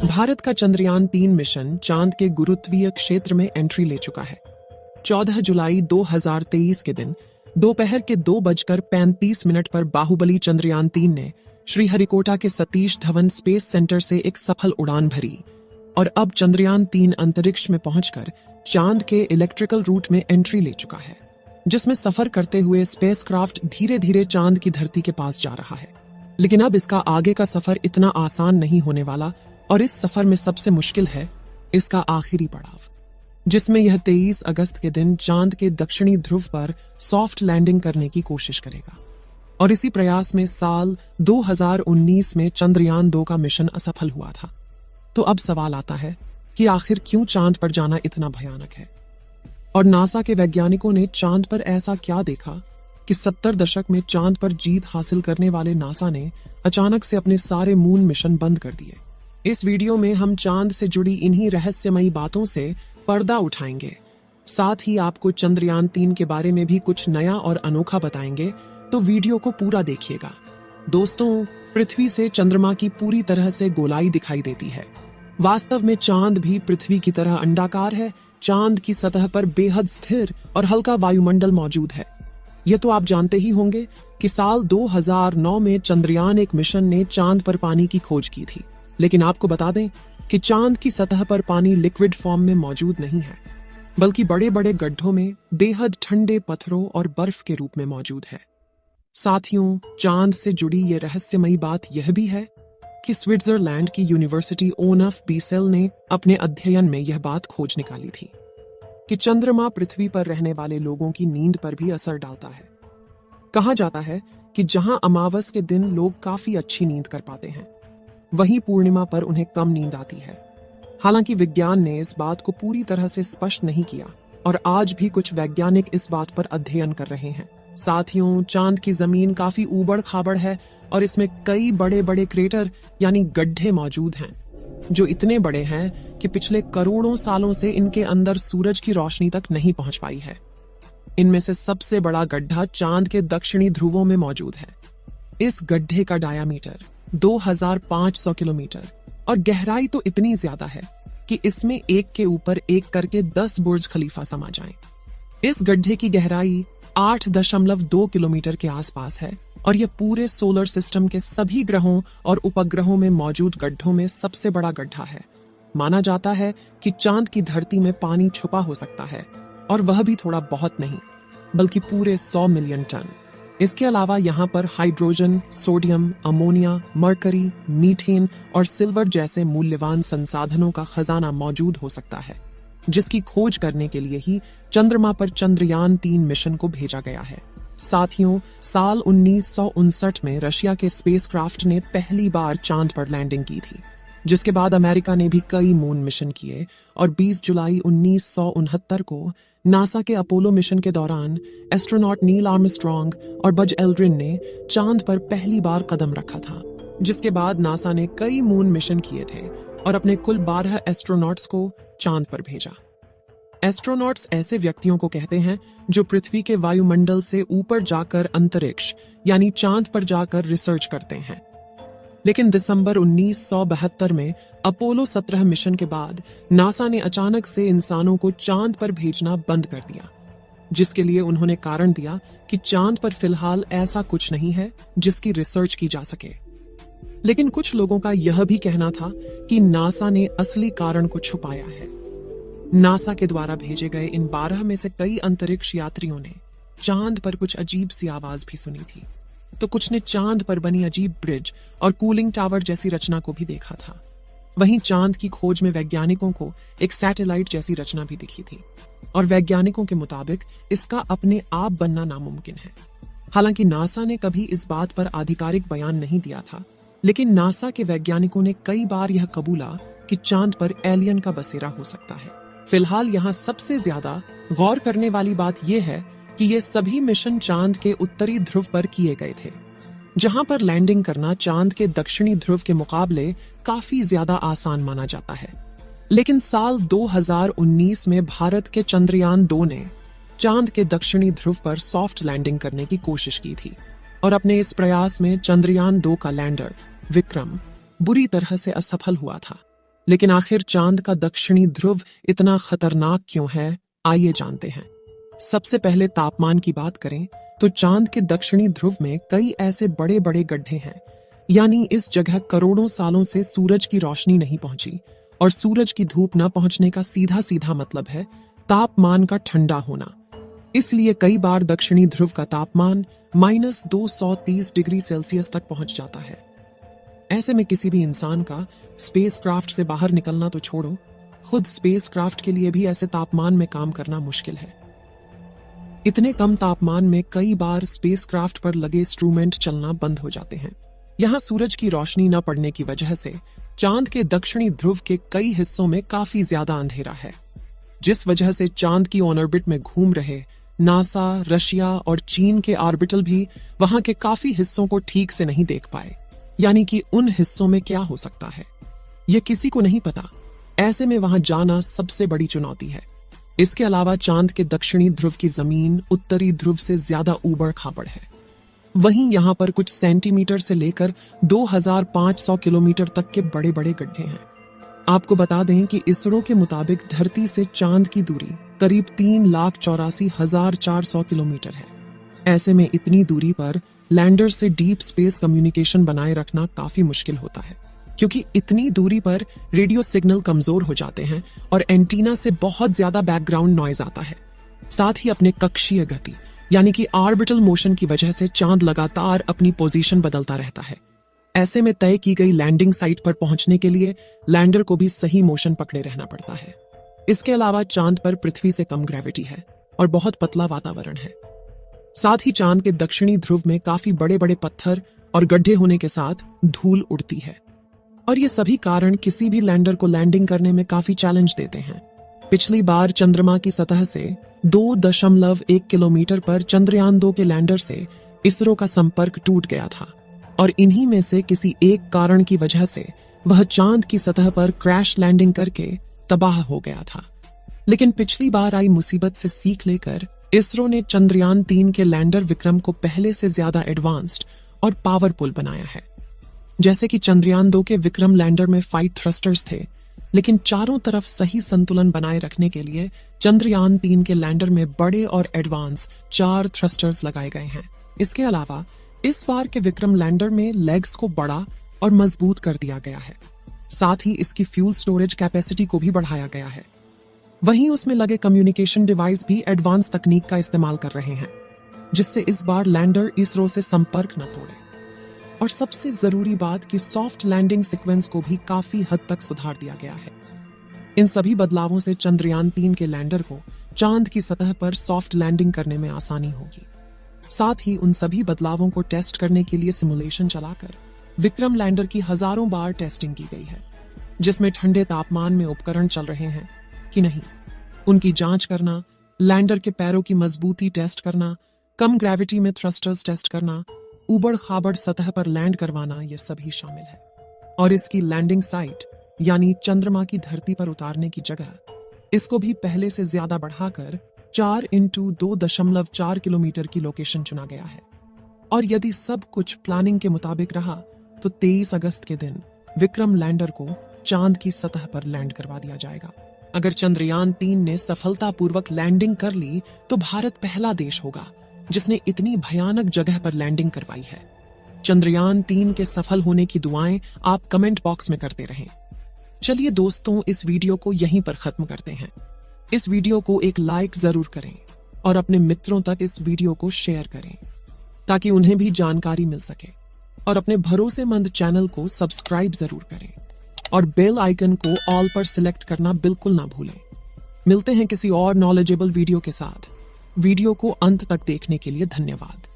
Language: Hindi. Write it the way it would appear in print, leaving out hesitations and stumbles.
भारत का चंद्रयान-3 मिशन चांद के गुरुत्वीय क्षेत्र में एंट्री ले चुका है। 14 जुलाई 2023 के दिन दोपहर के 2:35 पर बाहुबली चंद्रयान-3 ने श्रीहरिकोटा के सतीश धवन स्पेस सेंटर से एक सफल उड़ान भरी और अब चंद्रयान-3 अंतरिक्ष में पहुंचकर चांद के इलेक्ट्रिकल रूट में एंट्री ले चुका है, जिसमें सफर करते हुए स्पेसक्राफ्ट धीरे धीरे चांद की धरती के पास जा रहा है। लेकिन अब इसका आगे का सफर इतना आसान नहीं होने वाला और इस सफर में सबसे मुश्किल है इसका आखिरी पड़ाव, जिसमें यह 23 अगस्त के दिन चांद के दक्षिणी ध्रुव पर सॉफ्ट लैंडिंग करने की कोशिश करेगा। और इसी प्रयास में साल 2019 में चंद्रयान-2 का मिशन असफल हुआ था। तो अब सवाल आता है कि आखिर क्यों चांद पर जाना इतना भयानक है, और नासा के वैज्ञानिकों ने चांद पर ऐसा क्या देखा कि 70 दशक में चांद पर जीत हासिल करने वाले नासा ने अचानक से अपने सारे मून मिशन बंद कर दिए। इस वीडियो में हम चांद से जुड़ी इन्हीं रहस्यमयी बातों से पर्दा उठाएंगे, साथ ही आपको चंद्रयान-3 के बारे में भी कुछ नया और अनोखा बताएंगे, तो वीडियो को पूरा देखिएगा। दोस्तों, पृथ्वी से चंद्रमा की पूरी तरह से गोलाई दिखाई देती है। वास्तव में चांद भी पृथ्वी की तरह अंडाकार है। चांद की सतह पर बेहद स्थिर और हल्का वायुमंडल मौजूद है। यह तो आप जानते ही होंगे कि साल 2009 में चंद्रयान-1 मिशन ने चांद पर पानी की खोज की थी। लेकिन आपको बता दें कि चांद की सतह पर पानी लिक्विड फॉर्म में मौजूद नहीं है, बल्कि बड़े बड़े गड्ढों में बेहद ठंडे पत्थरों और बर्फ के रूप में मौजूद है। साथियों, चांद से जुड़ी ये रहस्यमयी बात यह भी है कि स्विट्जरलैंड की यूनिवर्सिटी ओनफ बीसेल ने अपने अध्ययन में यह बात खोज निकाली थी कि चंद्रमा पृथ्वी पर रहने वाले लोगों की नींद पर भी असर डालता है। कहा जाता है कि जहां अमावस के दिन लोग काफी अच्छी नींद कर पाते हैं, वहीं पूर्णिमा पर उन्हें कम नींद आती है। हालांकि विज्ञान ने इस बात को पूरी तरह से स्पष्ट नहीं किया और आज भी कुछ वैज्ञानिक इस बात पर अध्ययन कर रहे हैं। साथियों, चांद की जमीन काफी ऊबड़ खाबड़ है और इसमें कई बड़े बड़े क्रेटर यानी गड्ढे मौजूद हैं, जो इतने बड़े हैं कि पिछले करोड़ों सालों से इनके अंदर सूरज की रोशनी तक नहीं पहुंच पाई है। इनमें से सबसे बड़ा गड्ढा चांद के दक्षिणी ध्रुवों में मौजूद है। इस गड्ढे का डायामीटर 2500 किलोमीटर और गहराई तो इतनी ज्यादा है कि इसमें एक के ऊपर एक करके 10 बुर्ज खलीफा समा जाएं। इस गड्ढे की गहराई 8.2 किलोमीटर के आसपास है और यह पूरे सोलर सिस्टम के सभी ग्रहों और उपग्रहों में मौजूद गड्ढों में सबसे बड़ा गड्ढा है। माना जाता है कि चांद की धरती में पानी छुपा हो सकता है, और वह भी थोड़ा बहुत नहीं, बल्कि पूरे 100 मिलियन टन। इसके अलावा यहाँ पर hydrogen, sodium, ammonia, mercury, methane और सिल्वर जैसे मूल्यवान संसाधनों का खजाना मौजूद हो सकता है, जिसकी खोज करने के लिए ही चंद्रमा पर चंद्रयान-3 मिशन को भेजा गया है। साथियों, साल 1959 में रशिया के स्पेसक्राफ्ट ने पहली बार चांद पर लैंडिंग की थी, जिसके बाद अमेरिका ने भी कई मून मिशन किए और 20 जुलाई 1969 को नासा के अपोलो मिशन के दौरान एस्ट्रोनॉट नील आर्मस्ट्रॉन्ग और बज एल्ड्रिन ने चांद पर पहली बार कदम रखा था। जिसके बाद नासा ने कई मून मिशन किए थे और अपने कुल 12 एस्ट्रोनॉट्स को चांद पर भेजा। एस्ट्रोनॉट्स ऐसे व्यक्तियों को कहते हैं जो पृथ्वी के वायुमंडल से ऊपर जाकर अंतरिक्ष यानी चांद पर जाकर रिसर्च करते हैं। लेकिन दिसंबर 1972 में अपोलो 17 मिशन के बाद नासा ने अचानक से इंसानों को चांद पर भेजना बंद कर दिया, जिसके लिए उन्होंने कारण दिया कि चांद पर फिलहाल ऐसा कुछ नहीं है जिसकी रिसर्च की जा सके। लेकिन कुछ लोगों का यह भी कहना था कि नासा ने असली कारण को छुपाया है। नासा के द्वारा भेजे गए इन 12 में से कई अंतरिक्ष यात्रियों ने चांद पर कुछ अजीब सी आवाज भी सुनी थी, तो कुछ ने चांद पर बनी अजीब ब्रिज और कूलिंग टावर जैसी रचना को भी देखा था। वहीं चांद की खोज में वैज्ञानिकों को एक सैटेलाइट जैसी रचना भी दिखी थी और वैज्ञानिकों के मुताबिक इसका अपने आप बनना नामुमकिन है। हालांकि नासा ने कभी इस बात पर आधिकारिक बयान नहीं दिया था, लेकिन नासा के वैज्ञानिकों ने कई बार यह कबूला कि चांद पर एलियन का बसेरा हो सकता है। फिलहाल यहाँ सबसे ज्यादा गौर करने वाली बात यह है कि ये सभी मिशन चांद के उत्तरी ध्रुव पर किए गए थे, जहां पर लैंडिंग करना चांद के दक्षिणी ध्रुव के मुकाबले काफी ज्यादा आसान माना जाता है। लेकिन साल 2019 में भारत के चंद्रयान-2 ने चांद के दक्षिणी ध्रुव पर सॉफ्ट लैंडिंग करने की कोशिश की थी और अपने इस प्रयास में चंद्रयान-2 का लैंडर विक्रम बुरी तरह से असफल हुआ था। लेकिन आखिर चांद का दक्षिणी ध्रुव इतना खतरनाक क्यों है, आइए जानते हैं। सबसे पहले तापमान की बात करें तो चांद के दक्षिणी ध्रुव में कई ऐसे बड़े बड़े गड्ढे हैं, यानी इस जगह करोड़ों सालों से सूरज की रोशनी नहीं पहुंची, और सूरज की धूप न पहुंचने का सीधा सीधा मतलब है तापमान का ठंडा होना। इसलिए कई बार दक्षिणी ध्रुव का तापमान -230 डिग्री सेल्सियस तक पहुंच जाता है। ऐसे में किसी भी इंसान का स्पेसक्राफ्ट से बाहर निकलना तो छोड़ो, खुद स्पेसक्राफ्ट के लिए भी ऐसे तापमान में काम करना मुश्किल है। इतने कम तापमान में कई बार स्पेसक्राफ्ट पर लगे इंस्ट्रूमेंट चलना बंद हो जाते हैं। यहाँ सूरज की रोशनी न पड़ने की वजह से चांद के दक्षिणी ध्रुव के कई हिस्सों में काफी ज्यादा अंधेरा है, जिस वजह से चांद की ऑर्बिट में घूम रहे नासा, रशिया और चीन के ऑर्बिटल भी वहां के काफी हिस्सों को ठीक से नहीं देख पाए। यानी कि उन हिस्सों में क्या हो सकता है, यह किसी को नहीं पता। ऐसे में वहां जाना सबसे बड़ी चुनौती है। इसके अलावा चांद के दक्षिणी ध्रुव की जमीन उत्तरी ध्रुव से ज्यादा ऊबड़ खाबड़ है। वहीं यहाँ पर कुछ सेंटीमीटर से लेकर 2500 किलोमीटर तक के बड़े बड़े गड्ढे हैं। आपको बता दें कि इसरो के मुताबिक धरती से चांद की दूरी करीब 3,84,400 किलोमीटर है। ऐसे में इतनी दूरी पर लैंडर से डीप स्पेस कम्युनिकेशन बनाए रखना काफी मुश्किल होता है, क्योंकि इतनी दूरी पर रेडियो सिग्नल कमजोर हो जाते हैं और एंटीना से बहुत ज्यादा बैकग्राउंड नॉइज आता है। साथ ही अपने कक्षीय गति यानी कि ऑर्बिटल मोशन की वजह से चांद लगातार अपनी पोजीशन बदलता रहता है। ऐसे में तय की गई लैंडिंग साइट पर पहुंचने के लिए लैंडर को भी सही मोशन पकड़े रहना पड़ता है। इसके अलावा चांद पर पृथ्वी से कम ग्रेविटी है और बहुत पतला वातावरण है। साथ ही चांद के दक्षिणी ध्रुव में काफी बड़े बड़े पत्थर और गड्ढे होने के साथ धूल उड़ती है, और ये सभी कारण किसी भी लैंडर को लैंडिंग करने में काफी चैलेंज देते हैं। पिछली बार चंद्रमा की सतह से 2.1 किलोमीटर पर चंद्रयान 2 के लैंडर से इसरो का संपर्क टूट गया था, और इन्हीं में से किसी एक कारण की वजह से वह चांद की सतह पर क्रैश लैंडिंग करके तबाह हो गया था। लेकिन पिछली बार आई मुसीबत से सीख लेकर इसरो ने चंद्रयान 3 के लैंडर विक्रम को पहले से ज्यादा एडवांस्ड और पावरफुल बनाया है। जैसे कि चंद्रयान 2 के विक्रम लैंडर में 5 थ्रस्टर्स थे, लेकिन चारों तरफ सही संतुलन बनाए रखने के लिए चंद्रयान 3 के लैंडर में बड़े और एडवांस 4 थ्रस्टर्स लगाए गए हैं। इसके अलावा इस बार के विक्रम लैंडर में लेग्स को बड़ा और मजबूत कर दिया गया है। साथ ही इसकी फ्यूल स्टोरेज कैपेसिटी को भी बढ़ाया गया है। वहीं उसमें लगे कम्युनिकेशन डिवाइस भी एडवांस तकनीक का इस्तेमाल कर रहे हैं, जिससे इस बार लैंडर इसरो से संपर्क न तोड़े। और सबसे जरूरी बात कि सॉफ्ट लैंडिंग सीक्वेंस को भी काफी हद तक सुधार दिया गया है। इन सभी बदलावों से चंद्रयान 3 के लैंडर को चांद की सतह पर सॉफ्ट लैंडिंग करने में आसानी होगी। साथ ही उन सभी बदलावों को टेस्ट करने के लिए सिमुलेशन चलाकर विक्रम लैंडर की हजारों बार टेस्टिंग की गई है, जिसमें ठंडे तापमान में उपकरण चल रहे हैं कि नहीं, उनकी जांच करना, लैंडर के पैरों की मजबूती टेस्ट करना, कम ग्रेविटी में थ्रस्टर्स टेस्ट करना, ऊबड़ खाबड़ सतह पर लैंड करवाना, ये सभी शामिल है। और इसकी लैंडिंग साइट यानी चंद्रमा की धरती पर उतारने की जगह, इसको भी पहले से ज्यादा बढ़ाकर 4x2.4 किलोमीटर की लोकेशन चुना गया है। और यदि सब कुछ प्लानिंग के मुताबिक रहा तो 23 अगस्त के दिन विक्रम लैंडर को चांद की सतह पर लैंड करवा दिया जाएगा। अगर चंद्रयान 3 ने सफलतापूर्वक लैंडिंग कर ली तो भारत पहला देश होगा जिसने इतनी भयानक जगह पर लैंडिंग करवाई है। चंद्रयान 3 के सफल होने की दुआएं आप कमेंट बॉक्स में करते रहें। चलिए दोस्तों, इस वीडियो को यहीं पर खत्म करते हैं। इस वीडियो को एक लाइक जरूर करें और अपने मित्रों तक इस वीडियो को शेयर करें ताकि उन्हें भी जानकारी मिल सके, और अपने भरोसेमंद चैनल को सब्सक्राइब जरूर करें और बेल आइकन को ऑल पर सिलेक्ट करना बिल्कुल ना भूलें। मिलते हैं किसी और नॉलेजेबल वीडियो के साथ। वीडियो को अंत तक देखने के लिए धन्यवाद।